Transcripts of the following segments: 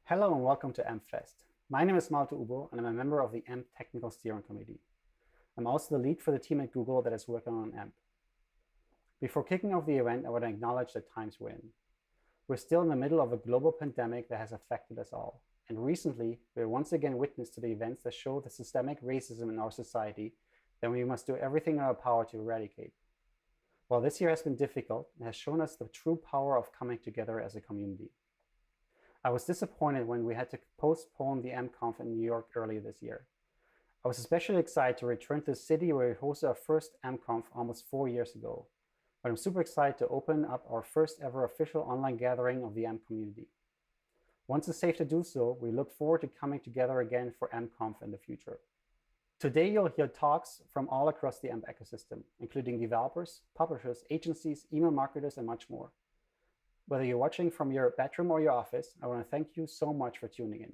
Hello and welcome to AmpFest. My name is Malte Ubo and I'm a member of the AMP Technical Steering Committee. I'm also the lead for the team at Google that is working on AMP. Before kicking off the event, I want to acknowledge the times we're in. We're still in the middle of a global pandemic that has affected us all. And recently, we're once again witness to the events that show the systemic racism in our society that we must do everything in our power to eradicate. While this year has been difficult, it has shown us the true power of coming together as a community. I was disappointed when we had to postpone the AmpConf in New York earlier this year. I was especially excited to return to the city where we hosted our first AmpConf almost 4 years ago. But I'm super excited to open up our first ever official online gathering of the AMP community. Once it's safe to do so, we look forward to coming together again for AmpConf in the future. Today, you'll hear talks from all across the AMP ecosystem, including developers, publishers, agencies, email marketers, and much more. Whether you're watching from your bedroom or your office, I want to thank you so much for tuning in.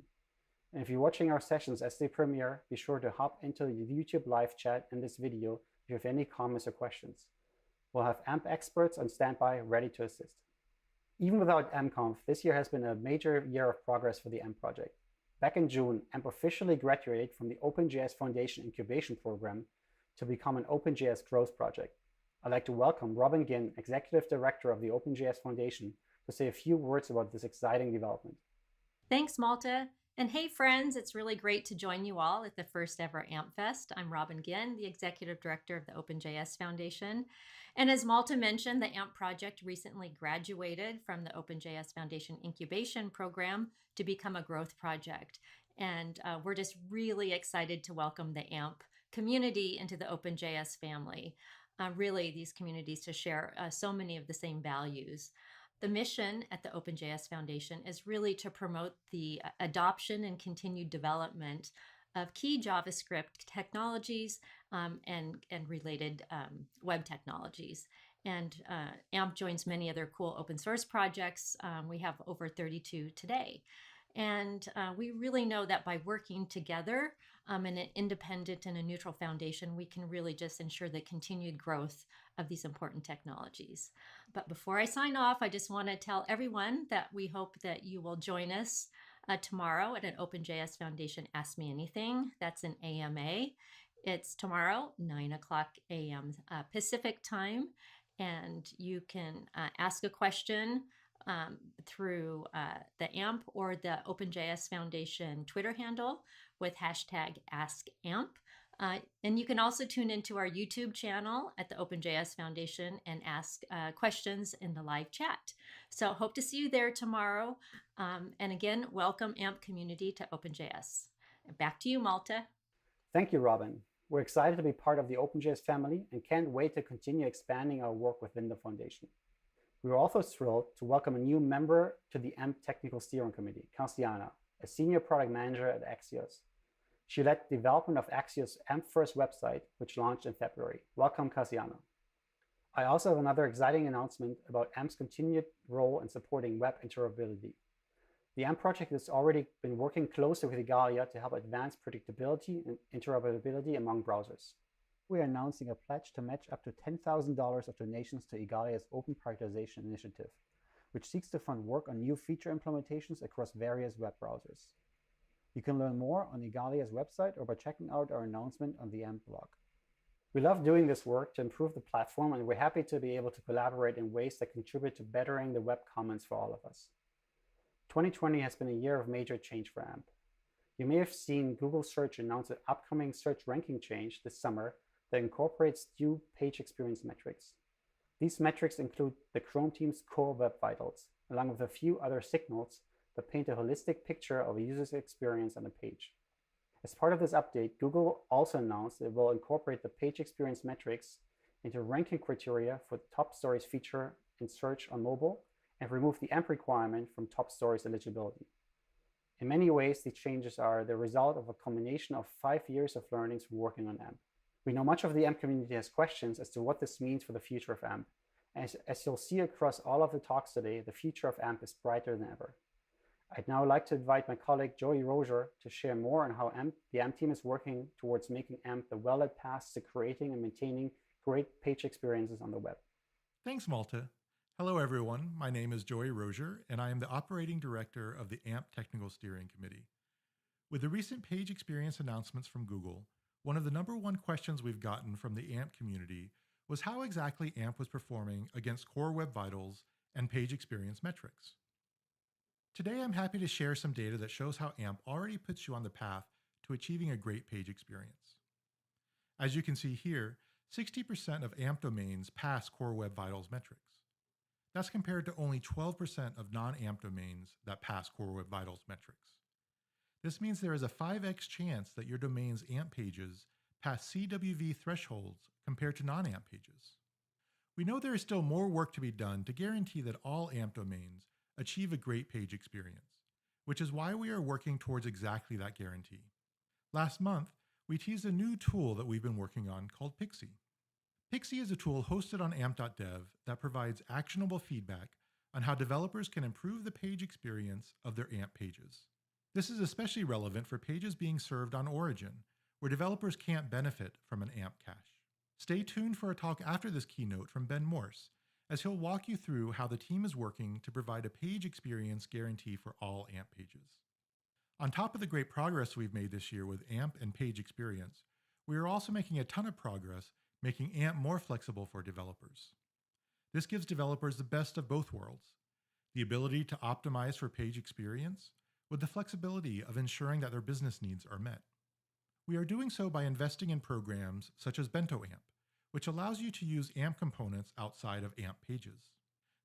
And if you're watching our sessions as they premiere, be sure to hop into the YouTube live chat in this video if you have any comments or questions. We'll have AMP experts on standby ready to assist. Even without AmpConf, this year has been a major year of progress for the AMP project. Back in June, AMP officially graduated from the OpenJS Foundation Incubation Program to become an OpenJS growth project. I'd like to welcome Robin Ginn, Executive Director of the OpenJS Foundation, to say a few words about this exciting development. Thanks, Malte. And hey, friends, it's really great to join you all at the first ever AMP Fest. I'm Robin Ginn, the Executive Director of the OpenJS Foundation. And as Malte mentioned, the AMP project recently graduated from the OpenJS Foundation Incubation Program to become a growth project. And we're just really excited to welcome the AMP community into the OpenJS family. Really, these communities to share so many of the same values. The mission at the OpenJS Foundation is really to promote the adoption and continued development of key JavaScript technologies and related web technologies. And AMP joins many other cool open source projects. We have over 32 today. And we really know that by working together in an independent and a neutral foundation, we can really just ensure the continued growth of these important technologies. But before I sign off, I just want to tell everyone that we hope that you will join us tomorrow at an OpenJS Foundation Ask Me Anything. That's an AMA. It's tomorrow, 9:00 a.m. Pacific time. And you can ask a question through the AMP or the OpenJS Foundation Twitter handle with hashtag AskAMP. And you can also tune into our YouTube channel at the OpenJS Foundation and ask questions in the live chat. So hope to see you there tomorrow. And again, welcome AMP community to OpenJS. Back to you, Malte. Thank you, Robin. We're excited to be part of the OpenJS family and can't wait to continue expanding our work within the foundation. We are also thrilled to welcome a new member to the AMP Technical Steering Committee, Kassiana, a Senior Product Manager at Axios. She led the development of Axios' AMP First website, which launched in February. Welcome, Kassiana. I also have another exciting announcement about AMP's continued role in supporting web interoperability. The AMP project has already been working closely with Igalia to help advance predictability and interoperability among browsers. We are announcing a pledge to match up to $10,000 of donations to Igalia's Open Prioritization Initiative, which seeks to fund work on new feature implementations across various web browsers. You can learn more on Igalia's website or by checking out our announcement on the AMP blog. We love doing this work to improve the platform, and we're happy to be able to collaborate in ways that contribute to bettering the web commons for all of us. 2020 has been a year of major change for AMP. You may have seen Google Search announce an upcoming search ranking change this summer that incorporates new page experience metrics. These metrics include the Chrome team's core web vitals, along with a few other signals that paint a holistic picture of a user's experience on a page. As part of this update, Google also announced it will incorporate the page experience metrics into ranking criteria for the top stories feature in search on mobile and remove the AMP requirement from top stories eligibility. In many ways, these changes are the result of a combination of 5 years of learnings from working on AMP. We know much of the AMP community has questions as to what this means for the future of AMP. As you'll see across all of the talks today, the future of AMP is brighter than ever. I'd now like to invite my colleague Joey Rozier to share more on how the AMP team is working towards making AMP the well-led path to creating and maintaining great page experiences on the web. Thanks, Malte. Hello, everyone. My name is Joey Rozier, and I am the Operating Director of the AMP Technical Steering Committee. With the recent page experience announcements from Google, one of the number one questions we've gotten from the AMP community was how exactly AMP was performing against core web vitals and page experience metrics. Today, I'm happy to share some data that shows how AMP already puts you on the path to achieving a great page experience. As you can see here, 60% of AMP domains pass core web vitals metrics. That's compared to only 12% of non-AMP domains that pass core web vitals metrics. This means there is a 5x chance that your domain's AMP pages pass CWV thresholds compared to non-AMP pages. We know there is still more work to be done to guarantee that all AMP domains achieve a great page experience, which is why we are working towards exactly that guarantee. Last month, we teased a new tool that we've been working on called Pixie. Pixie is a tool hosted on amp.dev that provides actionable feedback on how developers can improve the page experience of their AMP pages. This is especially relevant for pages being served on Origin, where developers can't benefit from an AMP cache. Stay tuned for a talk after this keynote from Ben Morse, as he'll walk you through how the team is working to provide a page experience guarantee for all AMP pages. On top of the great progress we've made this year with AMP and page experience, we are also making a ton of progress making AMP more flexible for developers. This gives developers the best of both worlds, the ability to optimize for page experience with the flexibility of ensuring that their business needs are met. We are doing so by investing in programs such as Bento AMP, which allows you to use AMP components outside of AMP pages.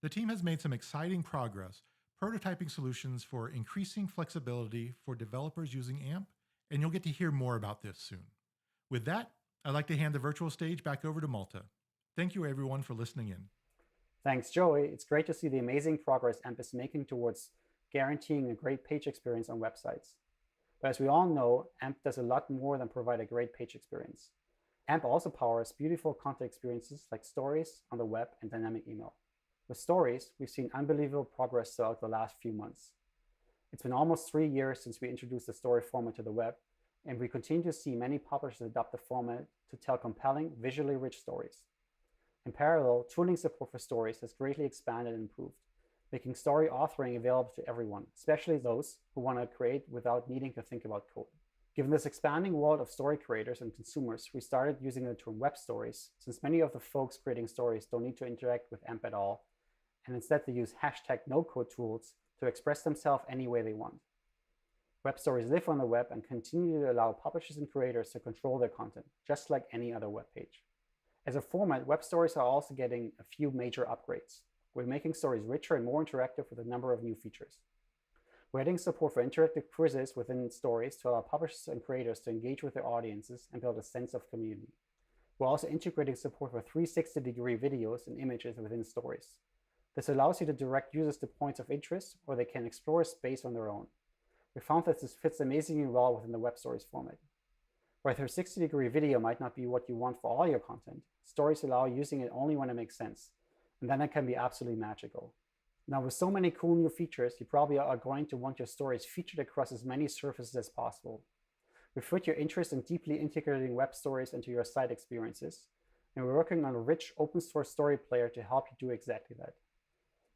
The team has made some exciting progress prototyping solutions for increasing flexibility for developers using AMP, and you'll get to hear more about this soon. With that, I'd like to hand the virtual stage back over to Malta. Thank you, everyone, for listening in. Thanks, Joey. It's great to see the amazing progress AMP is making towards guaranteeing a great page experience on websites. But as we all know, AMP does a lot more than provide a great page experience. AMP also powers beautiful content experiences like stories on the web and dynamic email. With stories, we've seen unbelievable progress throughout the last few months. It's been almost 3 years since we introduced the story format to the web, and we continue to see many publishers adopt the format to tell compelling, visually rich stories. In parallel, tooling support for stories has greatly expanded and improved, making story authoring available to everyone, especially those who want to create without needing to think about code. Given this expanding world of story creators and consumers, we started using the term web stories, since many of the folks creating stories don't need to interact with AMP at all, and instead they use #no-code tools to express themselves any way they want. Web stories live on the web and continue to allow publishers and creators to control their content, just like any other web page. As a format, web stories are also getting a few major upgrades. We're making stories richer and more interactive with a number of new features. We're adding support for interactive quizzes within stories to allow publishers and creators to engage with their audiences and build a sense of community. We're also integrating support for 360-degree videos and images within stories. This allows you to direct users to points of interest, or they can explore a space on their own. We found that this fits amazingly well within the web stories format. Where 360-degree video might not be what you want for all your content, stories allow using it only when it makes sense, and then it can be absolutely magical. Now, with so many cool new features, you probably are going to want your stories featured across as many surfaces as possible. We've put your interest in deeply integrating web stories into your site experiences, and we're working on a rich open source story player to help you do exactly that.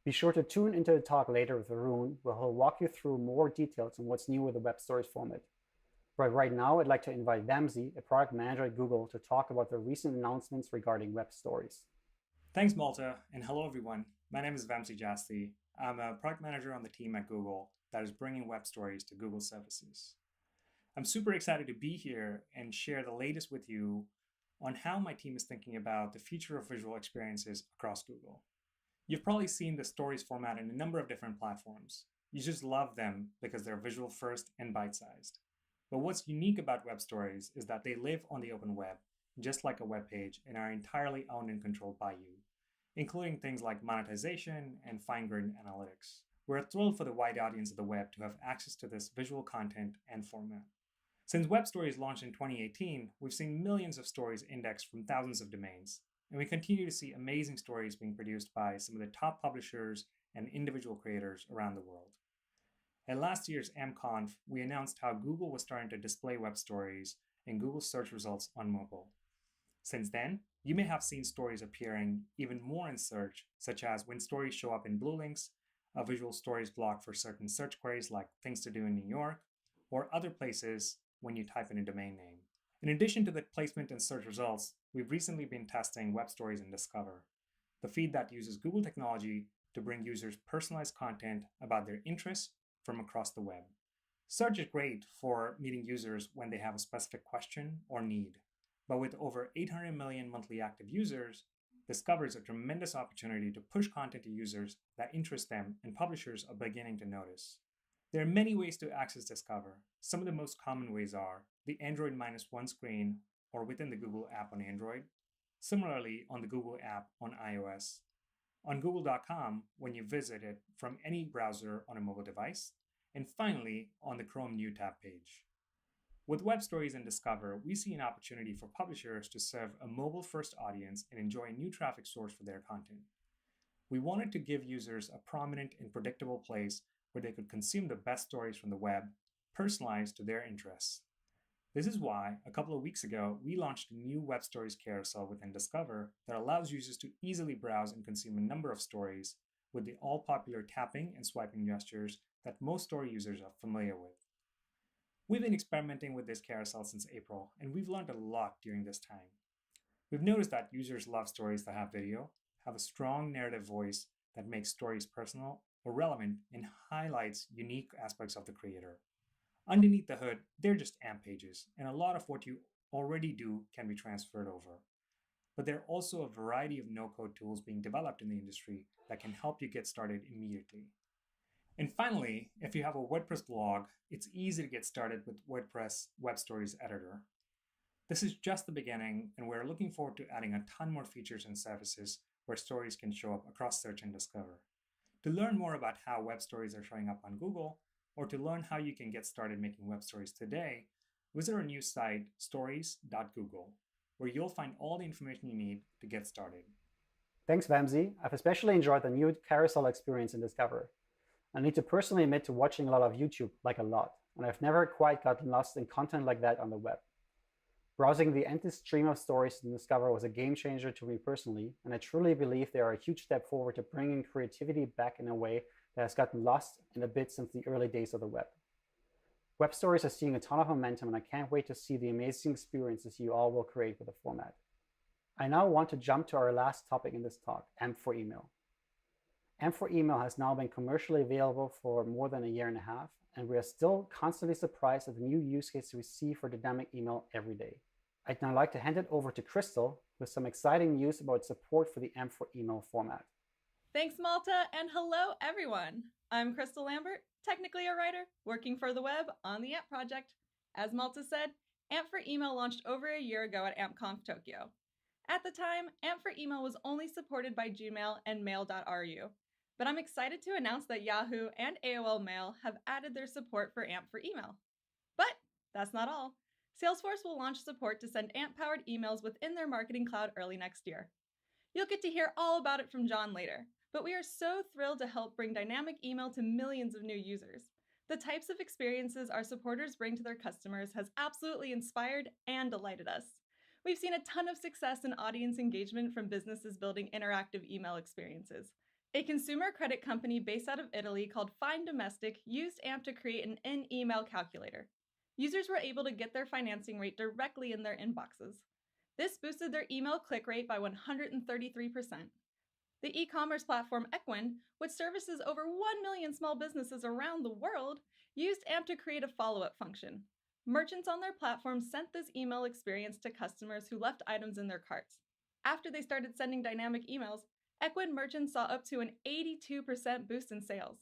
Be sure to tune into the talk later with Arun, where he'll walk you through more details on what's new with the web stories format. But right now, I'd like to invite Vamsi, a product manager at Google, to talk about the recent announcements regarding web stories. Thanks, Malta, and hello, everyone. My name is Vamsi Jasti. I'm a product manager on the team at Google that is bringing web stories to Google services. I'm super excited to be here and share the latest with you on how my team is thinking about the future of visual experiences across Google. You've probably seen the stories format in a number of different platforms. You just love them because they're visual first and bite-sized. But what's unique about web stories is that they live on the open web, just like a web page, and are entirely owned and controlled by you, including things like monetization and fine-grained analytics. We're thrilled for the wide audience of the web to have access to this visual content and format. Since web stories launched in 2018, we've seen millions of stories indexed from thousands of domains, and we continue to see amazing stories being produced by some of the top publishers and individual creators around the world. At last year's AmpConf, we announced how Google was starting to display web stories in Google search results on mobile. Since then, you may have seen stories appearing even more in search, such as when stories show up in blue links, a visual stories block for certain search queries like things to do in New York, or other places when you type in a domain name. In addition to the placement and search results, we've recently been testing web stories in Discover, the feed that uses Google technology to bring users personalized content about their interests from across the web. Search is great for meeting users when they have a specific question or need, but with over 800 million monthly active users, Discover is a tremendous opportunity to push content to users that interest them, and publishers are beginning to notice. There are many ways to access Discover. Some of the most common ways are the Android -1 screen or within the Google app on Android. Similarly, on the Google app on iOS. On Google.com when you visit it from any browser on a mobile device. And finally, on the Chrome New tab page. With web stories in Discover, we see an opportunity for publishers to serve a mobile-first audience and enjoy a new traffic source for their content. We wanted to give users a prominent and predictable place where they could consume the best stories from the web, personalized to their interests. This is why, a couple of weeks ago, we launched a new web stories carousel within Discover that allows users to easily browse and consume a number of stories with the all-popular tapping and swiping gestures that most story users are familiar with. We've been experimenting with this carousel since April, and we've learned a lot during this time. We've noticed that users love stories that have video, have a strong narrative voice that makes stories personal or relevant and highlights unique aspects of the creator. Underneath the hood, they're just AMP pages, and a lot of what you already do can be transferred over. But there are also a variety of no-code tools being developed in the industry that can help you get started immediately. And finally, if you have a WordPress blog, it's easy to get started with WordPress Web Stories Editor. This is just the beginning, and we're looking forward to adding a ton more features and services where stories can show up across search and Discover. To learn more about how web stories are showing up on Google, or to learn how you can get started making web stories today, visit our new site, stories.google, where you'll find all the information you need to get started. Thanks, Vamsi. I've especially enjoyed the new carousel experience in Discover. I need to personally admit to watching a lot of YouTube, like a lot, and I've never quite gotten lost in content like that on the web. Browsing the endless stream of stories in Discover was a game changer to me personally, and I truly believe they are a huge step forward to bringing creativity back in a way that has gotten lost in a bit since the early days of the web. Web stories are seeing a ton of momentum, and I can't wait to see the amazing experiences you all will create with the format. I now want to jump to our last topic in this talk, AMP for Email. AMP for Email has now been commercially available for more than a year and a half, and we are still constantly surprised at the new use cases we see for dynamic email every day. I'd now like to hand it over to Crystal with some exciting news about support for the AMP for Email format. Thanks, Malta, and hello, everyone. I'm Crystal Lambert, technically a writer, working for the web on the AMP project. As Malta said, AMP for Email launched over a year ago at AmpConf Tokyo. At the time, AMP for Email was only supported by Gmail and Mail.ru, but I'm excited to announce that Yahoo and AOL Mail have added their support for AMP for Email. But that's not all. Salesforce will launch support to send AMP-powered emails within their Marketing Cloud early next year. You'll get to hear all about it from John later, but we are so thrilled to help bring dynamic email to millions of new users. The types of experiences our supporters bring to their customers has absolutely inspired and delighted us. We've seen a ton of success in audience engagement from businesses building interactive email experiences. A consumer credit company based out of Italy called Fine Domestic used AMP to create an in-email calculator. Users were able to get their financing rate directly in their inboxes. This boosted their email click rate by 133%. The e-commerce platform Equin, which services over 1 million small businesses around the world, used AMP to create a follow-up function. Merchants on their platform sent this email experience to customers who left items in their carts. After they started sending dynamic emails, Equin merchants saw up to an 82% boost in sales.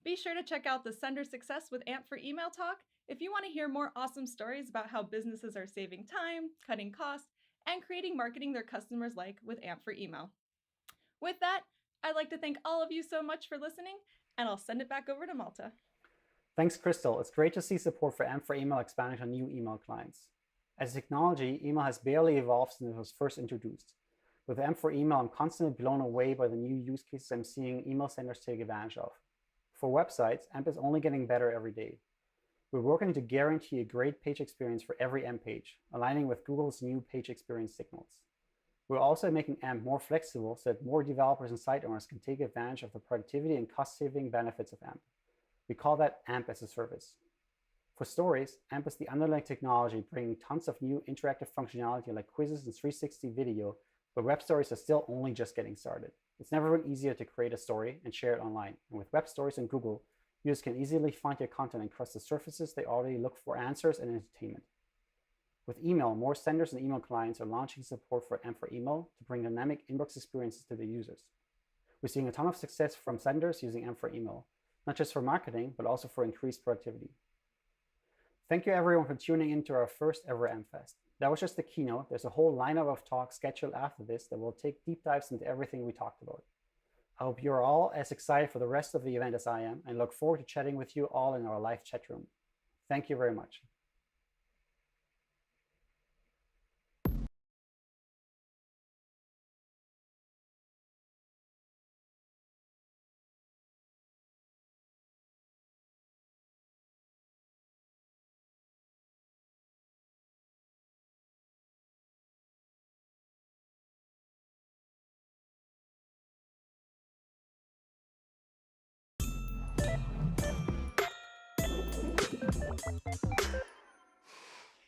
Be sure to check out the Sender Success with AMP for Email talk if you want to hear more awesome stories about how businesses are saving time, cutting costs, and creating marketing their customers like with AMP for Email. With that, I'd like to thank all of you so much for listening, and I'll send it back over to Malta. Thanks, Crystal. It's great to see support for AMP for Email expanding to new email clients. As a technology, email has barely evolved since it was first introduced. With AMP for Email, I'm constantly blown away by the new use cases I'm seeing email senders take advantage of. For websites, AMP is only getting better every day. We're working to guarantee a great page experience for every AMP page, aligning with Google's new page experience signals. We're also making AMP more flexible so that more developers and site owners can take advantage of the productivity and cost-saving benefits of AMP. We call that AMP as a service. For stories, AMP is the underlying technology bringing tons of new interactive functionality like quizzes and 360 video, but web stories are still only just getting started. It's never been easier to create a story and share it online. And with web stories and Google, users can easily find your content across the surfaces they already look for answers and entertainment. With email, more senders and email clients are launching support for AMP for email to bring dynamic inbox experiences to their users. We're seeing a ton of success from senders using AMP for email, not just for marketing, but also for increased productivity. Thank you everyone for tuning in to our first ever AMP Fest. That was just the keynote. There's a whole lineup of talks scheduled after this that will take deep dives into everything we talked about. I hope you're all as excited for the rest of the event as I am, and look forward to chatting with you all in our live chat room. Thank you very much.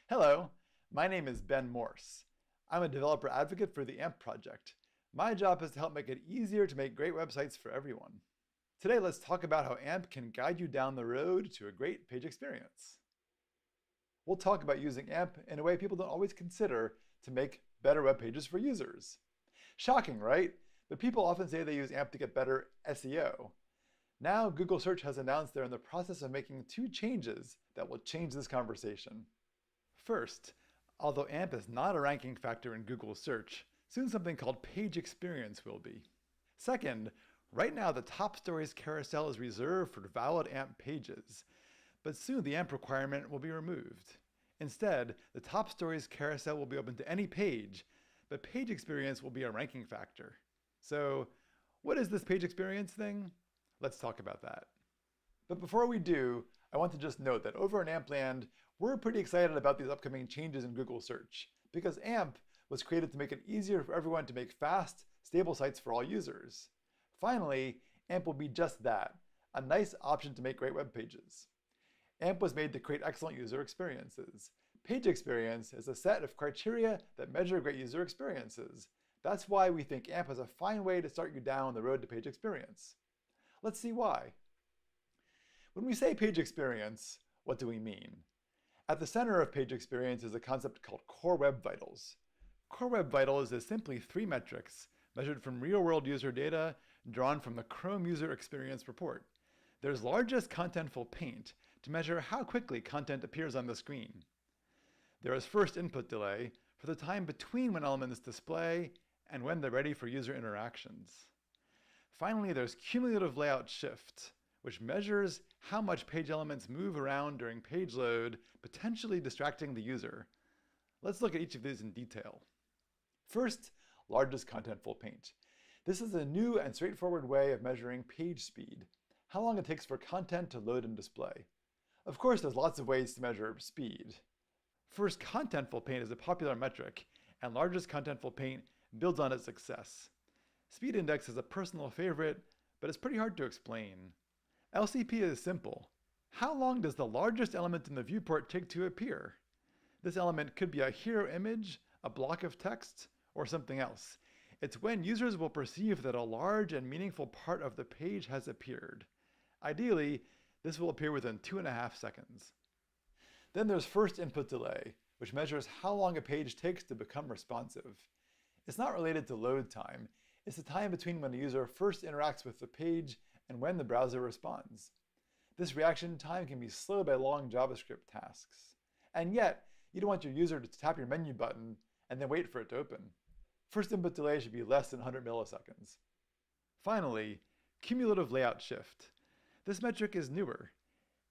Hello, my name is Ben Morse. I'm a developer advocate for the AMP project. My job is to help make it easier to make great websites for everyone. Today, let's talk about how AMP can guide you down the road to a great page experience. We'll talk about using AMP in a way people don't always consider to make better web pages for users. Shocking, right? But people often say they use AMP to get better SEO. Now, Google Search has announced they're in the process of making 2 changes that will change this conversation. First, although AMP is not a ranking factor in Google Search, soon something called page experience will be. Second, right now the top stories carousel is reserved for valid AMP pages, but soon the AMP requirement will be removed. Instead, the top stories carousel will be open to any page, but page experience will be a ranking factor. So, what is this page experience thing? Let's talk about that. But before we do, I want to just note that over in AMP land, we're pretty excited about these upcoming changes in Google Search, because AMP was created to make it easier for everyone to make fast, stable sites for all users. Finally, AMP will be just that, a nice option to make great web pages. AMP was made to create excellent user experiences. Page experience is a set of criteria that measure great user experiences. That's why we think AMP is a fine way to start you down the road to page experience. Let's see why. When we say page experience, what do we mean? At the center of page experience is a concept called Core Web Vitals. Core Web Vitals is simply 3 metrics measured from real-world user data drawn from the Chrome User Experience Report. There's largest contentful paint to measure how quickly content appears on the screen. There is first input delay for the time between when elements display and when they're ready for user interactions. Finally, there's cumulative layout shift, which measures how much page elements move around during page load, potentially distracting the user. Let's look at each of these in detail. First, largest contentful paint. This is a new and straightforward way of measuring page speed, how long it takes for content to load and display. Of course, there's lots of ways to measure speed. First, contentful paint is a popular metric, and largest contentful paint builds on its success. Speed index is a personal favorite, but it's pretty hard to explain. LCP is simple. How long does the largest element in the viewport take to appear? This element could be a hero image, a block of text, or something else. It's when users will perceive that a large and meaningful part of the page has appeared. Ideally, this will appear within 2.5 seconds. Then there's first input delay, which measures how long a page takes to become responsive. It's not related to load time. It's the time between when a user first interacts with the page and when the browser responds. This reaction time can be slowed by long JavaScript tasks. And yet, you don't want your user to tap your menu button and then wait for it to open. First input delay should be less than 100 milliseconds. Finally, cumulative layout shift. This metric is newer.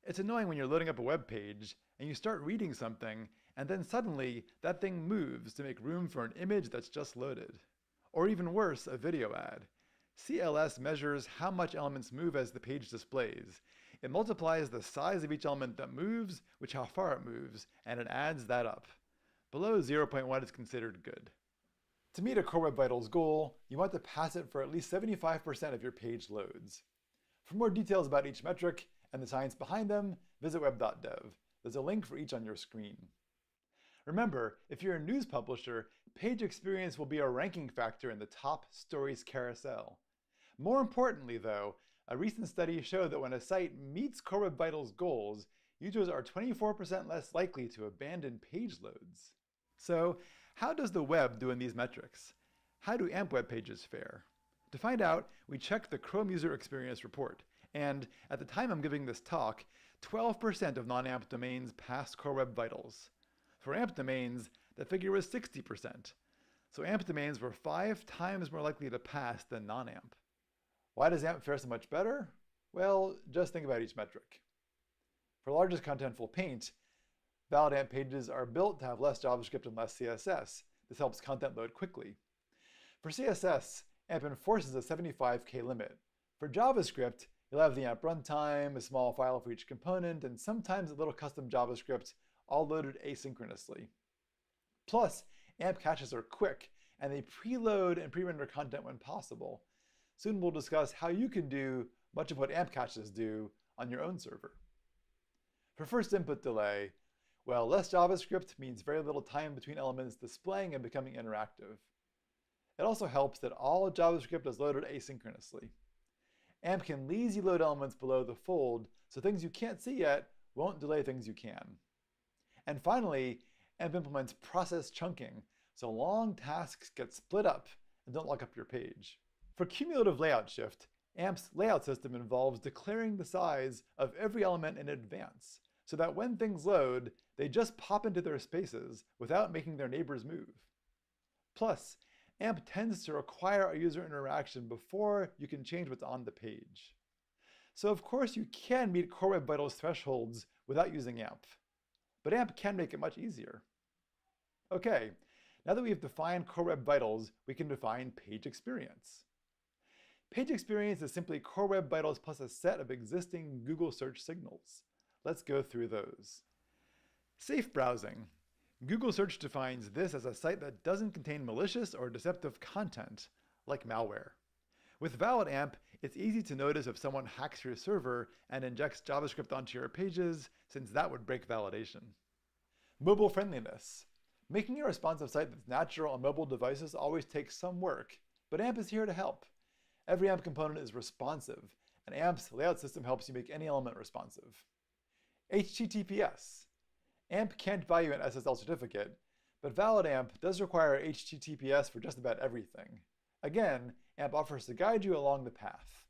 It's annoying when you're loading up a web page and you start reading something and then suddenly that thing moves to make room for an image that's just loaded. Or even worse, a video ad. CLS measures how much elements move as the page displays. It multiplies the size of each element that moves with how far it moves, and it adds that up. Below 0.1 is considered good. To meet a Core Web Vitals goal, you want to pass it for at least 75% of your page loads. For more details about each metric and the science behind them, visit web.dev. There's a link for each on your screen. Remember, if you're a news publisher, page experience will be a ranking factor in the top stories carousel. More importantly, though, a recent study showed that when a site meets Core Web Vitals goals, users are 24% less likely to abandon page loads. So, how does the web do in these metrics? How do AMP web pages fare? To find out, we checked the Chrome User Experience Report, and at the time I'm giving this talk, 12% of non-AMP domains passed Core Web Vitals. For AMP domains, the figure was 60%. So AMP domains were 5 times more likely to pass than non-AMP. Why does AMP fare so much better? Well, just think about each metric. For largest contentful paint, valid AMP pages are built to have less JavaScript and less CSS. This helps content load quickly. For CSS, AMP enforces a 75K limit. For JavaScript, you'll have the AMP runtime, a small file for each component, and sometimes a little custom JavaScript, all loaded asynchronously. Plus, AMP caches are quick, and they preload and pre-render content when possible. Soon we'll discuss how you can do much of what AMP caches do on your own server. For first input delay, well, less JavaScript means very little time between elements displaying and becoming interactive. It also helps that all JavaScript is loaded asynchronously. AMP can lazy load elements below the fold, so things you can't see yet won't delay things you can. And finally, AMP implements process chunking, so long tasks get split up and don't lock up your page. For cumulative layout shift, AMP's layout system involves declaring the size of every element in advance, so that when things load, they just pop into their spaces without making their neighbors move. Plus, AMP tends to require a user interaction before you can change what's on the page. So of course you can meet Core Web Vitals thresholds without using AMP, but AMP can make it much easier. Okay, now that we've defined Core Web Vitals, we can define page experience. Page experience is simply Core Web Vitals plus a set of existing Google search signals. Let's go through those. Safe browsing. Google search defines this as a site that doesn't contain malicious or deceptive content, like malware. With valid AMP, it's easy to notice if someone hacks your server and injects JavaScript onto your pages, since that would break validation. Mobile friendliness. Making a responsive site that's natural on mobile devices always takes some work, but AMP is here to help. Every AMP component is responsive, and AMP's layout system helps you make any element responsive. HTTPS. AMP can't buy you an SSL certificate, but valid AMP does require HTTPS for just about everything. Again, AMP offers to guide you along the path.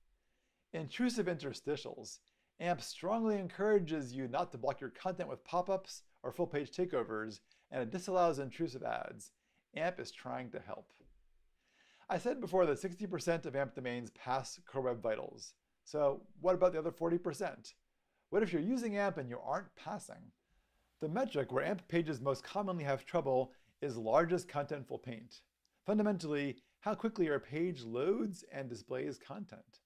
Intrusive interstitials. AMP strongly encourages you not to block your content with pop-ups or full-page takeovers, and it disallows intrusive ads. AMP is trying to help. I said before that 60% of AMP domains pass Core Web Vitals. So what about the other 40%? What if you're using AMP and you aren't passing? The metric where AMP pages most commonly have trouble is largest contentful paint. Fundamentally, how quickly your page loads and displays content.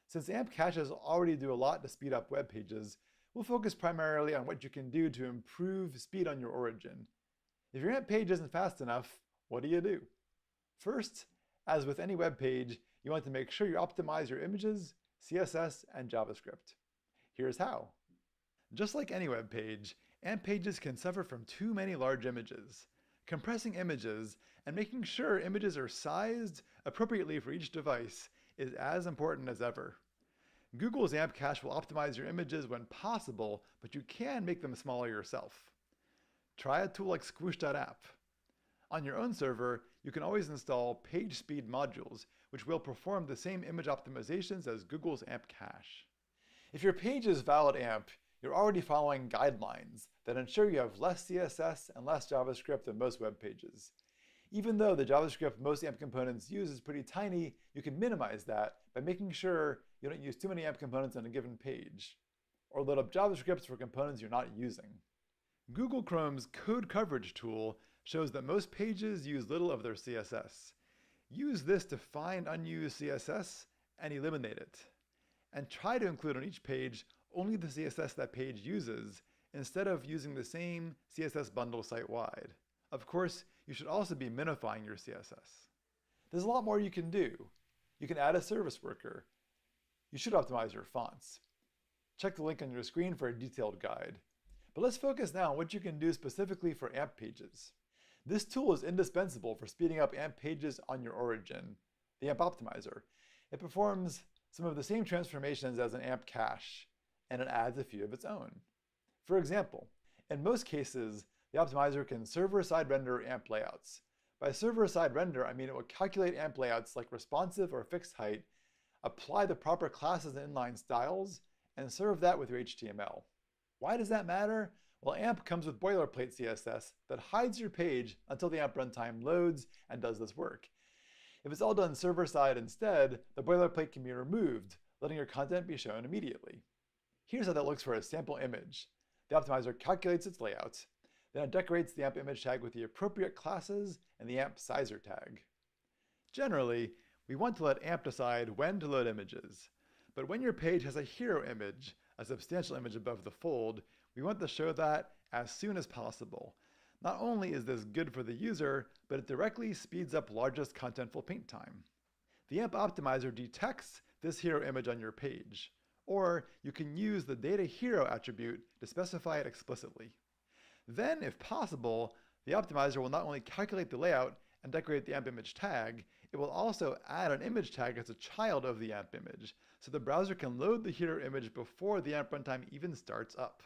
Since AMP caches already do a lot to speed up web pages, we'll focus primarily on what you can do to improve speed on your origin. If your AMP page isn't fast enough, what do? First, as with any web page, you want to make sure you optimize your images, CSS, and JavaScript. Here's how. Just like any web page, AMP pages can suffer from too many large images. Compressing images and making sure images are sized appropriately for each device is as important as ever. Google's AMP cache will optimize your images when possible, but you can make them smaller yourself. Try a tool like squoosh.app. On your own server, you can always install page speed modules, which will perform the same image optimizations as Google's AMP cache. If your page is valid AMP, you're already following guidelines that ensure you have less CSS and less JavaScript than most web pages. Even though the JavaScript most AMP components use is pretty tiny, you can minimize that by making sure you don't use too many AMP components on a given page, or load up JavaScripts for components you're not using. Google Chrome's code coverage tool shows that most pages use little of their CSS. Use this to find unused CSS and eliminate it. And try to include on each page only the CSS that page uses, instead of using the same CSS bundle site-wide. Of course, you should also be minifying your CSS. There's a lot more you can do. You can add a service worker. You should optimize your fonts. Check the link on your screen for a detailed guide. But let's focus now on what you can do specifically for AMP pages. This tool is indispensable for speeding up AMP pages on your origin, the AMP optimizer. It performs some of the same transformations as an AMP cache, and it adds a few of its own. For example, in most cases, the optimizer can server-side render AMP layouts. By server-side render, I mean it will calculate AMP layouts like responsive or fixed height, apply the proper classes and inline styles, and serve that with your HTML. Why does that matter? Well, AMP comes with boilerplate CSS that hides your page until the AMP runtime loads and does this work. If it's all done server-side instead, the boilerplate can be removed, letting your content be shown immediately. Here's how that looks for a sample image. The optimizer calculates its layout, then it decorates the AMP image tag with the appropriate classes and the AMP sizer tag. Generally, we want to let AMP decide when to load images. But when your page has a hero image, a substantial image above the fold, we want to show that as soon as possible. Not only is this good for the user, but it directly speeds up largest contentful paint time. The AMP optimizer detects this hero image on your page, or you can use the data hero attribute to specify it explicitly. Then, if possible, the optimizer will not only calculate the layout and decorate the AMP image tag, it will also add an image tag as a child of the AMP image, so the browser can load the hero image before the AMP runtime even starts up.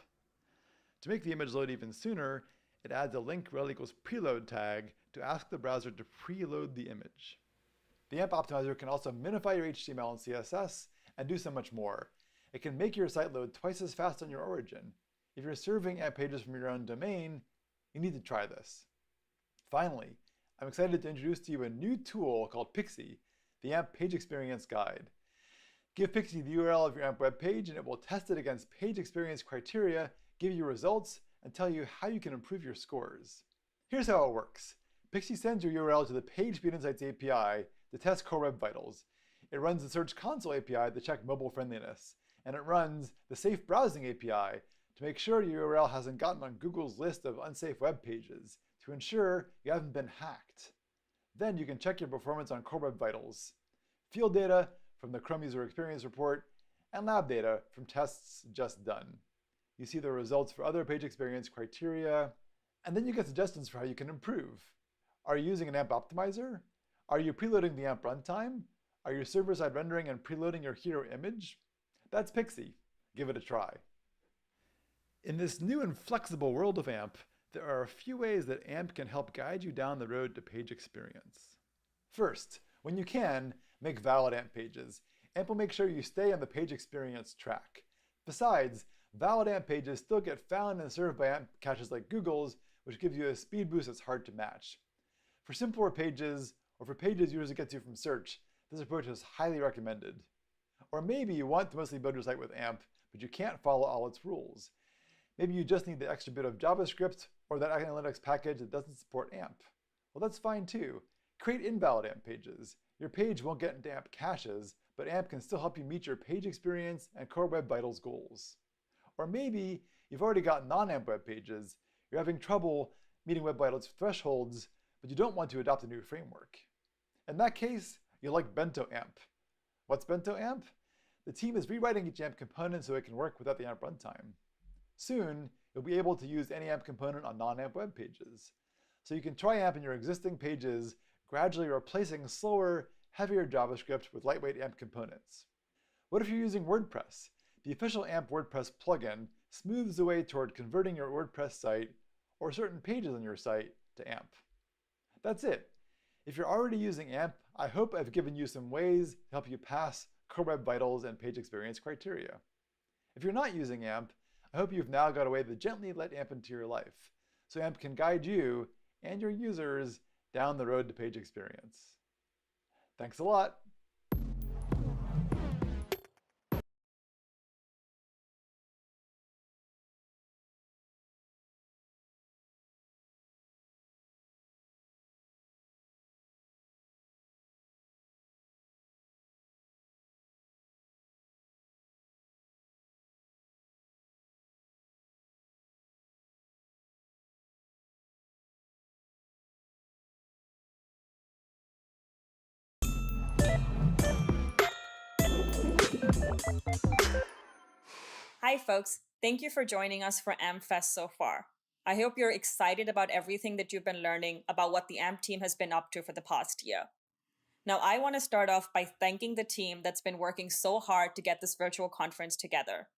To make the image load even sooner, it adds a link rel equals preload tag to ask the browser to preload the image. The AMP optimizer can also minify your HTML and CSS and do so much more. It can make your site load twice as fast on your origin. If you're serving AMP pages from your own domain, you need to try this. Finally, I'm excited to introduce to you a new tool called Pixie, the AMP Page Experience Guide. Give Pixie the URL of your AMP web page and it will test it against page experience criteria, give you results, and tell you how you can improve your scores. Here's how it works. Pixie sends your URL to the Page Speed Insights API to test Core Web Vitals. It runs the Search Console API to check mobile friendliness, and it runs the Safe Browsing API to make sure your URL hasn't gotten on Google's list of unsafe web pages, to ensure you haven't been hacked. Then you can check your performance on Core Web Vitals, field data from the Chrome User Experience Report, and lab data from tests just done. You see the results for other page experience criteria, and then you get suggestions for how you can improve. Are you using an AMP optimizer? Are you preloading the AMP runtime? Are you server-side rendering and preloading your hero image? That's Pixie. Give it a try. In this new and flexible world of AMP, there are a few ways that AMP can help guide you down the road to page experience. First, when you can, make valid AMP pages. AMP will make sure you stay on the page experience track. Besides, valid AMP pages still get found and served by AMP caches like Google's, which gives you a speed boost that's hard to match. For simpler pages, or for pages users get to from search, this approach is highly recommended. Or maybe you want to mostly build your site with AMP, but you can't follow all its rules. Maybe you just need the extra bit of JavaScript or that analytics package that doesn't support AMP. Well, that's fine too. Create invalid AMP pages. Your page won't get into AMP caches, but AMP can still help you meet your page experience and Core Web Vitals goals. Or maybe you've already got non-AMP web pages. You're having trouble meeting Web Vitals thresholds, but you don't want to adopt a new framework. In that case, you'll like Bento AMP. What's Bento AMP? The team is rewriting each AMP component so it can work without the AMP runtime. Soon, you'll be able to use any AMP component on non-AMP web pages. So you can try AMP in your existing pages, gradually replacing slower, heavier JavaScript with lightweight AMP components. What if you're using WordPress? The official AMP WordPress plugin smooths the way toward converting your WordPress site or certain pages on your site to AMP. That's it. If you're already using AMP, I hope I've given you some ways to help you pass Core Web Vitals and page experience criteria. If you're not using AMP, I hope you've now got a way to gently let AMP into your life, so AMP can guide you and your users down the road to page experience. Thanks a lot. Hi, folks. Thank you for joining us for AmpFest so far. I hope you're excited about everything that you've been learning about what the AMP team has been up to for the past year. Now, I want to start off by thanking the team that's been working so hard to get this virtual conference together.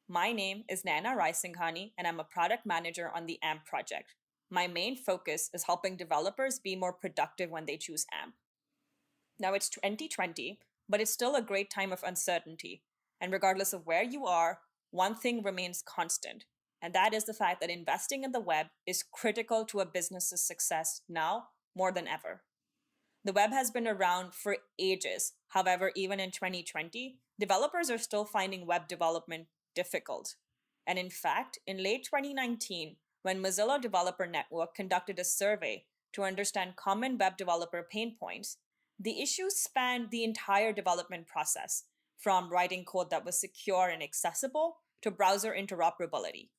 My name is Naina Raisinghani, and I'm a product manager on the AMP project. My main focus is helping developers be more productive when they choose AMP. Now, it's 2020, but it's still a great time of uncertainty. And regardless of where you are, one thing remains constant, and that is the fact that investing in the web is critical to a business's success now more than ever. The web has been around for ages. However, even in 2020, developers are still finding web development difficult. And in fact, in late 2019, when Mozilla Developer Network conducted a survey to understand common web developer pain points, the issues spanned the entire development process, from writing code that was secure and accessible to browser interoperability.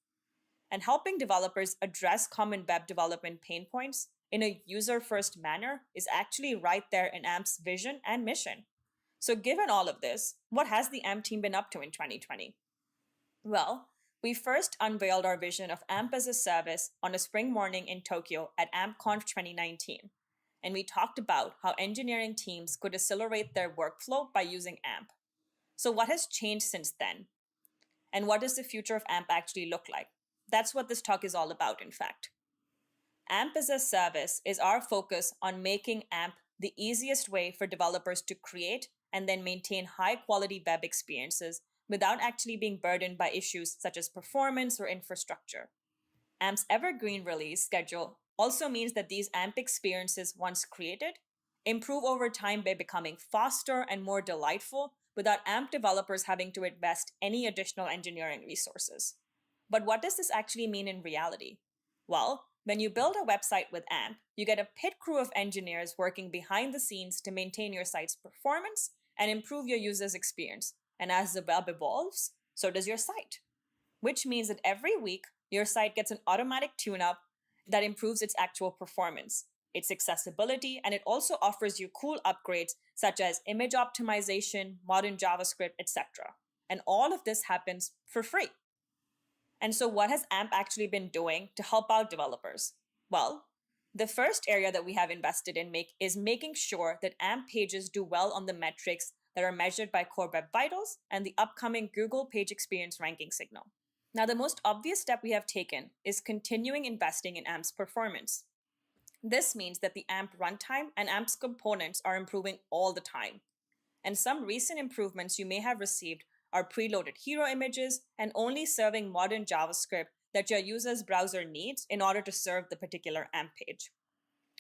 And helping developers address common web development pain points in a user-first manner is actually right there in AMP's vision and mission. So given all of this, what has the AMP team been up to in 2020? Well, we first unveiled our vision of AMP as a service on a spring morning in Tokyo at AmpConf 2019. And we talked about how engineering teams could accelerate their workflow by using AMP. So what has changed since then? And what does the future of AMP actually look like? That's what this talk is all about, in fact. AMP as a service is our focus on making AMP the easiest way for developers to create and then maintain high-quality web experiences without actually being burdened by issues such as performance or infrastructure. AMP's evergreen release schedule also means that these AMP experiences, once created, improve over time by becoming faster and more delightful without AMP developers having to invest any additional engineering resources. But what does this actually mean in reality? Well, when you build a website with AMP, you get a pit crew of engineers working behind the scenes to maintain your site's performance and improve your user's experience. And as the web evolves, so does your site. Which means that every week, your site gets an automatic tune-up that improves its actual performance, its accessibility, and it also offers you cool upgrades such as image optimization, modern JavaScript, etc. And all of this happens for free. And so what has AMP actually been doing to help out developers? Well, the first area that we have invested in is making sure that AMP pages do well on the metrics that are measured by Core Web Vitals and the upcoming Google Page Experience ranking signal. Now, the most obvious step we have taken is continuing investing in AMP's performance. This means that the AMP runtime and AMP's components are improving all the time. And some recent improvements you may have received are preloaded hero images and only serving modern JavaScript that your user's browser needs in order to serve the particular AMP page.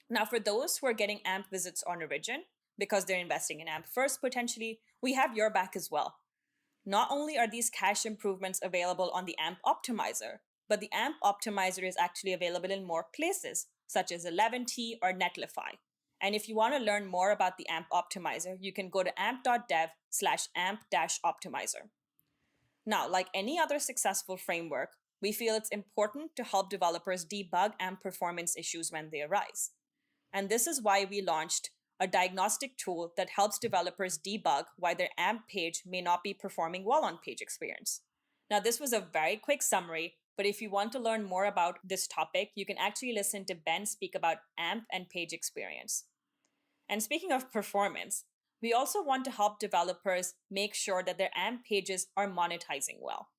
Now, for those who are getting AMP visits on Origin, because they're investing in AMP first potentially, we have your back as well. Not only are these cache improvements available on the AMP optimizer, but the AMP optimizer is actually available in more places, such as 11t or Netlify. And if you want to learn more about the AMP optimizer, you can go to amp.dev/amp-optimizer. Now, like any other successful framework, we feel it's important to help developers debug AMP performance issues when they arise. And this is why we launched a diagnostic tool that helps developers debug why their AMP page may not be performing well on page experience. Now, this was a very quick summary, but if you want to learn more about this topic, you can actually listen to Ben speak about AMP and page experience. And speaking of performance, we also want to help developers make sure that their AMP pages are monetizing well.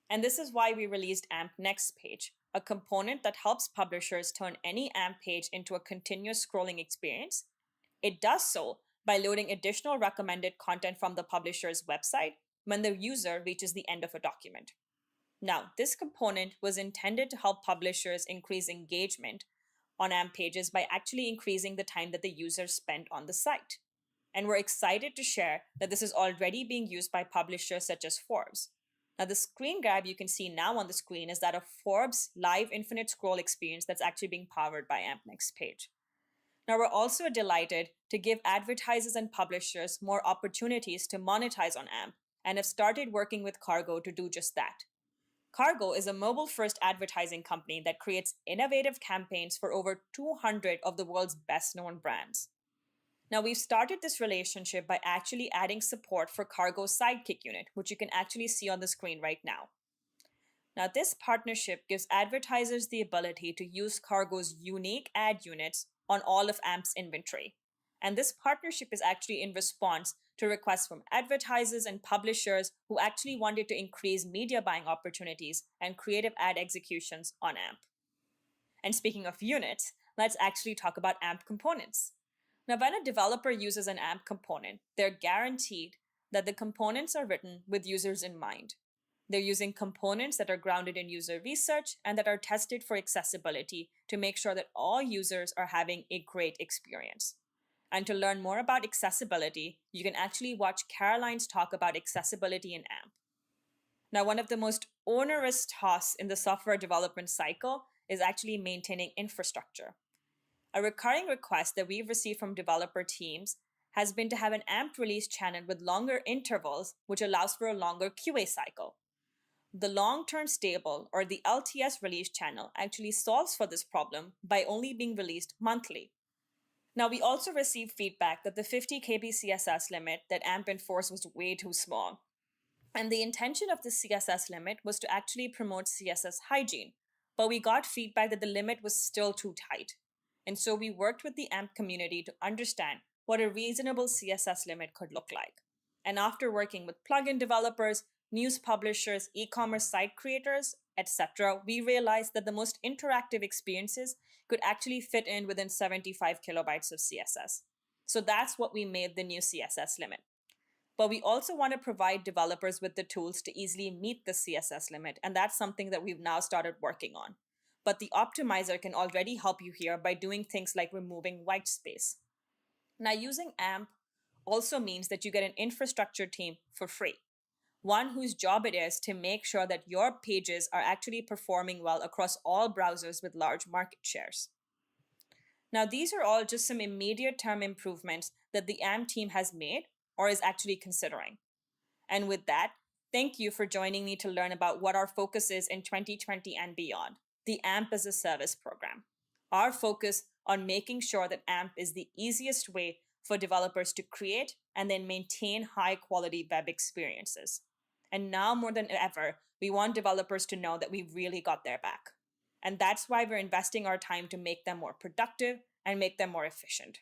And this is why we released AMP Next Page, a component that helps publishers turn any AMP page into a continuous scrolling experience. It does so by loading additional recommended content from the publisher's website when the user reaches the end of a document. Now, this component was intended to help publishers increase engagement on AMP pages by actually increasing the time that the users spend on the site. And we're excited to share that this is already being used by publishers such as Forbes. Now, the screen grab you can see now on the screen is that of Forbes live infinite scroll experience that's actually being powered by AMP Next Page. Now, we're also delighted to give advertisers and publishers more opportunities to monetize on AMP and have started working with Cargo to do just that. Cargo is a mobile-first advertising company that creates innovative campaigns for over 200 of the world's best-known brands. Now, we've started this relationship by actually adding support for Cargo's Sidekick unit, which you can actually see on the screen right now. Now, this partnership gives advertisers the ability to use Cargo's unique ad units on all of AMP's inventory. And this partnership is actually in response to requests from advertisers and publishers who actually wanted to increase media buying opportunities and creative ad executions on AMP. And speaking of units, let's actually talk about AMP components. Now, when a developer uses an AMP component, they're guaranteed that the components are written with users in mind. They're using components that are grounded in user research and that are tested for accessibility to make sure that all users are having a great experience. And to learn more about accessibility, you can actually watch Caroline's talk about accessibility in AMP. Now, one of the most onerous tasks in the software development cycle is actually maintaining infrastructure. A recurring request that we've received from developer teams has been to have an AMP release channel with longer intervals, which allows for a longer QA cycle. The long-term stable, or the LTS release channel, actually solves for this problem by only being released monthly. Now, we also received feedback that the 50 KB CSS limit that AMP enforced was way too small. And the intention of the CSS limit was to actually promote CSS hygiene, but we got feedback that the limit was still too tight. And so we worked with the AMP community to understand what a reasonable CSS limit could look like. And after working with plugin developers, news publishers, e-commerce site creators, etc., we realized that the most interactive experiences could actually fit in within 75 kilobytes of CSS. So that's what we made the new CSS limit. But we also want to provide developers with the tools to easily meet the CSS limit, and that's something that we've now started working on. But the optimizer can already help you here by doing things like removing white space. Now, using AMP also means that you get an infrastructure team for free, one whose job it is to make sure that your pages are actually performing well across all browsers with large market shares. Now, these are all just some immediate term improvements that the AMP team has made or is actually considering. And with that, thank you for joining me to learn about what our focus is in 2020 and beyond, the AMP as a Service program. Our focus on making sure that AMP is the easiest way for developers to create and then maintain high-quality web experiences. And now more than ever, we want developers to know that we really got their back. And that's why we're investing our time to make them more productive and make them more efficient.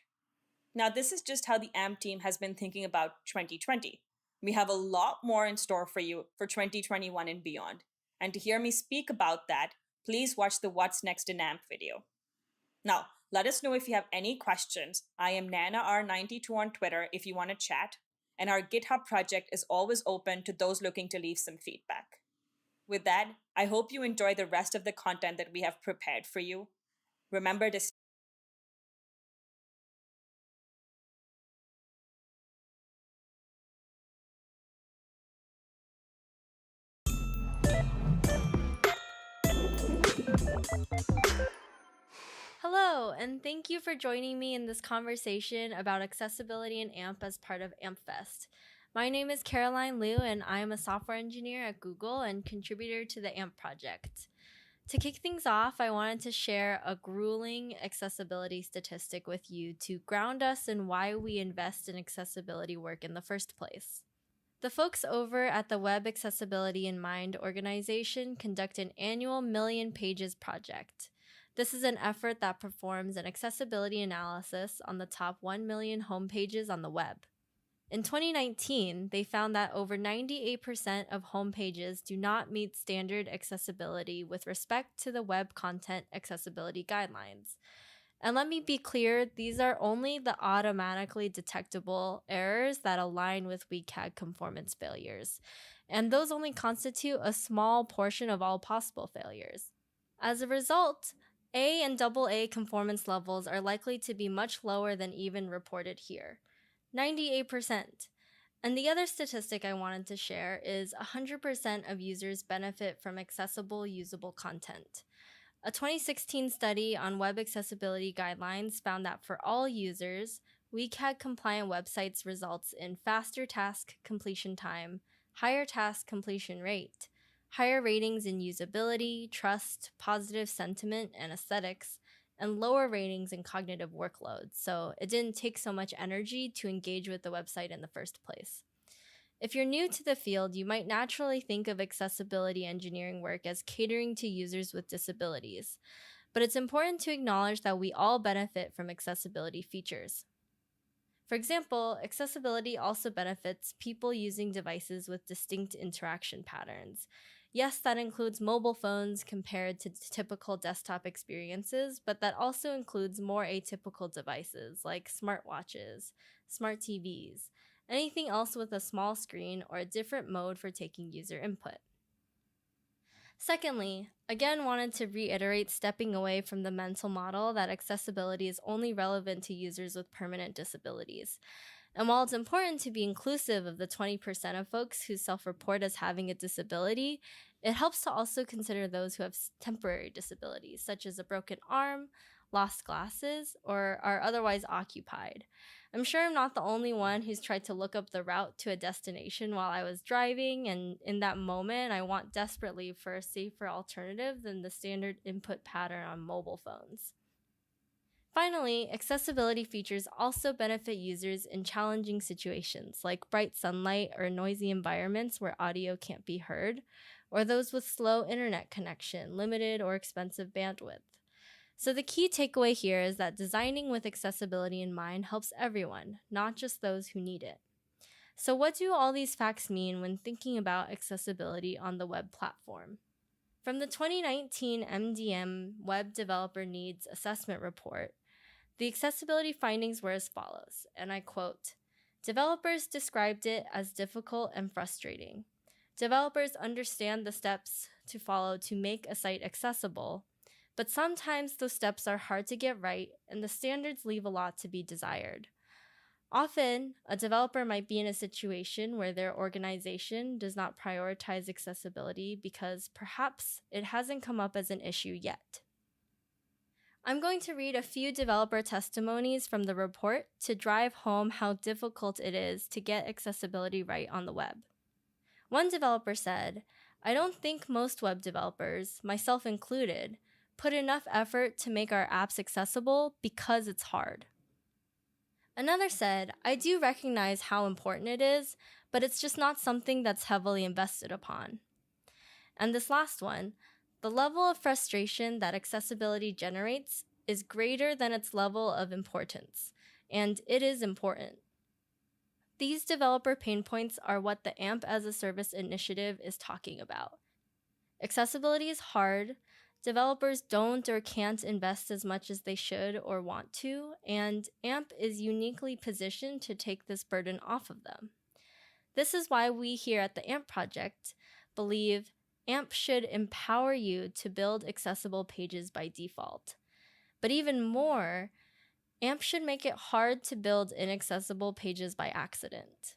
Now, this is just how the AMP team has been thinking about 2020. We have a lot more in store for you for 2021 and beyond. And to hear me speak about that, please watch the What's Next in AMP video. Now, let us know if you have any questions. I am NanaR92 on Twitter if you want to chat. And our GitHub project is always open to those looking to leave some feedback. With that, I hope you enjoy the rest of the content that we have prepared for you. Remember to Hello, and thank you for joining me in this conversation about accessibility in AMP as part of AMPfest. My name is Caroline Liu, and I am a software engineer at Google and contributor to the AMP project. To kick things off, I wanted to share a grueling accessibility statistic with you to ground us in why we invest in accessibility work in the first place. The folks over at the Web Accessibility in Mind organization conduct an annual Million Pages project. This is an effort that performs an accessibility analysis on the top 1 million homepages on the web. In 2019, they found that over 98% of homepages do not meet standard accessibility with respect to the Web Content Accessibility Guidelines. And let me be clear, these are only the automatically detectable errors that align with WCAG conformance failures, and those only constitute a small portion of all possible failures. As a result, A and AA conformance levels are likely to be much lower than even reported here, 98%. And the other statistic I wanted to share is 100% of users benefit from accessible, usable content. A 2016 study on web accessibility guidelines found that for all users, WCAG-compliant websites results in faster task completion time, higher task completion rate, higher ratings in usability, trust, positive sentiment, and aesthetics, and lower ratings in cognitive workloads, so it didn't take so much energy to engage with the website in the first place. If you're new to the field, you might naturally think of accessibility engineering work as catering to users with disabilities, but it's important to acknowledge that we all benefit from accessibility features. For example, accessibility also benefits people using devices with distinct interaction patterns. Yes, that includes mobile phones compared to typical desktop experiences, but that also includes more atypical devices like smartwatches, smart TVs, anything else with a small screen or a different mode for taking user input. Secondly, again wanted to reiterate stepping away from the mental model that accessibility is only relevant to users with permanent disabilities. And while it's important to be inclusive of the 20% of folks who self-report as having a disability, it helps to also consider those who have temporary disabilities, such as a broken arm, lost glasses, or are otherwise occupied. I'm sure I'm not the only one who's tried to look up the route to a destination while I was driving, and in that moment, I want desperately for a safer alternative than the standard input pattern on mobile phones. Finally, accessibility features also benefit users in challenging situations like bright sunlight or noisy environments where audio can't be heard, or those with slow internet connection, limited or expensive bandwidth. So the key takeaway here is that designing with accessibility in mind helps everyone, not just those who need it. So what do all these facts mean when thinking about accessibility on the web platform? From the 2019 MDM Web Developer Needs Assessment Report, the accessibility findings were as follows, and I quote, "Developers described it as difficult and frustrating. Developers understand the steps to follow to make a site accessible, but sometimes those steps are hard to get right and the standards leave a lot to be desired. Often, a developer might be in a situation where their organization does not prioritize accessibility because perhaps it hasn't come up as an issue yet." I'm going to read a few developer testimonies from the report to drive home how difficult it is to get accessibility right on the web. One developer said, "I don't think most web developers, myself included, put enough effort to make our apps accessible because it's hard." Another said, "I do recognize how important it is, but it's just not something that's heavily invested upon." And this last one, "The level of frustration that accessibility generates is greater than its level of importance, and it is important." These developer pain points are what the AMP as a Service initiative is talking about. Accessibility is hard, developers don't or can't invest as much as they should or want to, and AMP is uniquely positioned to take this burden off of them. This is why we here at the AMP project believe AMP should empower you to build accessible pages by default. But even more, AMP should make it hard to build inaccessible pages by accident.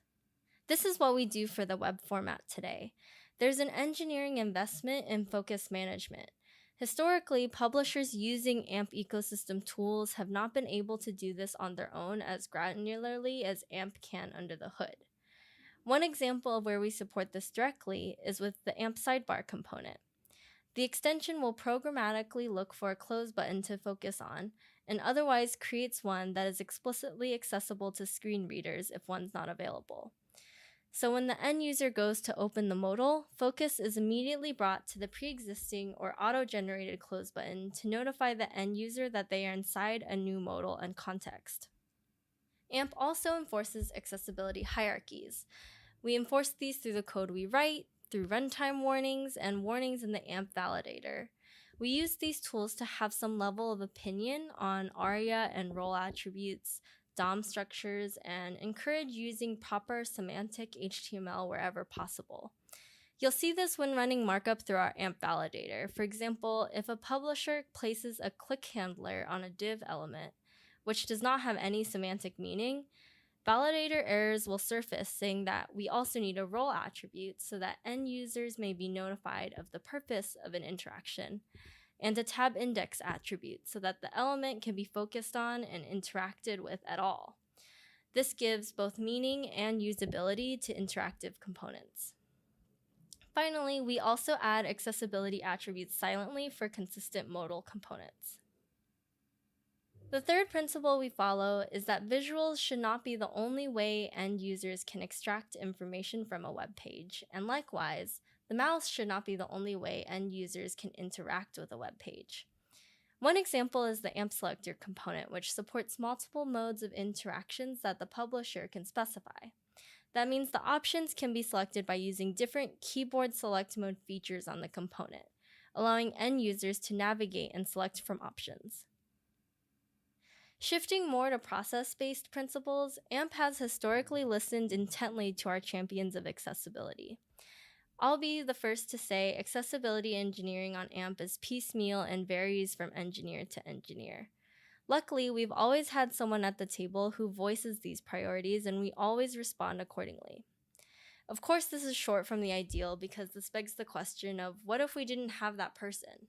This is what we do for the web format today. There's an engineering investment in focus management. Historically, publishers using AMP ecosystem tools have not been able to do this on their own as granularly as AMP can under the hood. One example of where we support this directly is with the AMP sidebar component. The extension will programmatically look for a close button to focus on, and otherwise creates one that is explicitly accessible to screen readers if one's not available. So when the end user goes to open the modal, focus is immediately brought to the pre-existing or auto-generated close button to notify the end user that they are inside a new modal and context. AMP also enforces accessibility hierarchies. We enforce these through the code we write, through runtime warnings, and warnings in the AMP validator. We use these tools to have some level of opinion on ARIA and role attributes, DOM structures, and encourage using proper semantic HTML wherever possible. You'll see this when running markup through our AMP validator. For example, if a publisher places a click handler on a div element, which does not have any semantic meaning, validator errors will surface saying that we also need a role attribute so that end users may be notified of the purpose of an interaction, and a tab index attribute so that the element can be focused on and interacted with at all. This gives both meaning and usability to interactive components. Finally, we also add accessibility attributes silently for consistent modal components. The third principle we follow is that visuals should not be the only way end users can extract information from a web page, and likewise, the mouse should not be the only way end users can interact with a web page. One example is the AMP Selector component, which supports multiple modes of interactions that the publisher can specify. That means the options can be selected by using different keyboard select mode features on the component, allowing end users to navigate and select from options. Shifting more to process-based principles, AMP has historically listened intently to our champions of accessibility. I'll be the first to say accessibility engineering on AMP is piecemeal and varies from engineer to engineer. Luckily, we've always had someone at the table who voices these priorities, and we always respond accordingly. Of course, this is short from the ideal because this begs the question of what if we didn't have that person?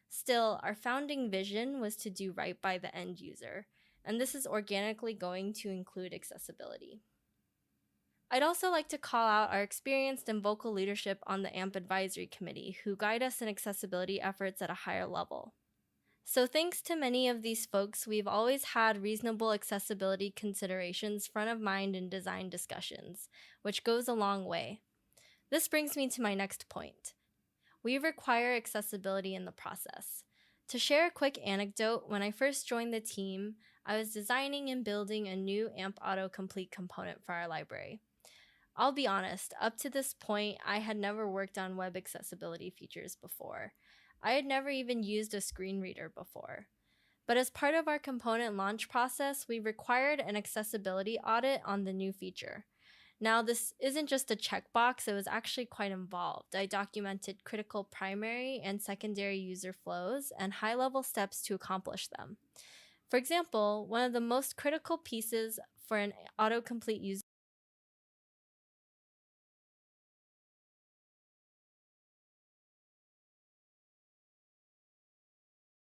Still, our founding vision was to do right by the end user, and this is organically going to include accessibility. I'd also like to call out our experienced and vocal leadership on the AMP Advisory Committee who guide us in accessibility efforts at a higher level. So thanks to many of these folks, we've always had reasonable accessibility considerations front of mind in design discussions, which goes a long way. This brings me to my next point. We require accessibility in the process. To share a quick anecdote, when I first joined the team, I was designing and building a new AMP autocomplete component for our library. I'll be honest, up to this point, I had never worked on web accessibility features before. I had never even used a screen reader before. But as part of our component launch process, we required an accessibility audit on the new feature. Now, this isn't just a checkbox, it was actually quite involved. I documented critical primary and secondary user flows and high-level steps to accomplish them. For example, one of the most critical pieces for an autocomplete user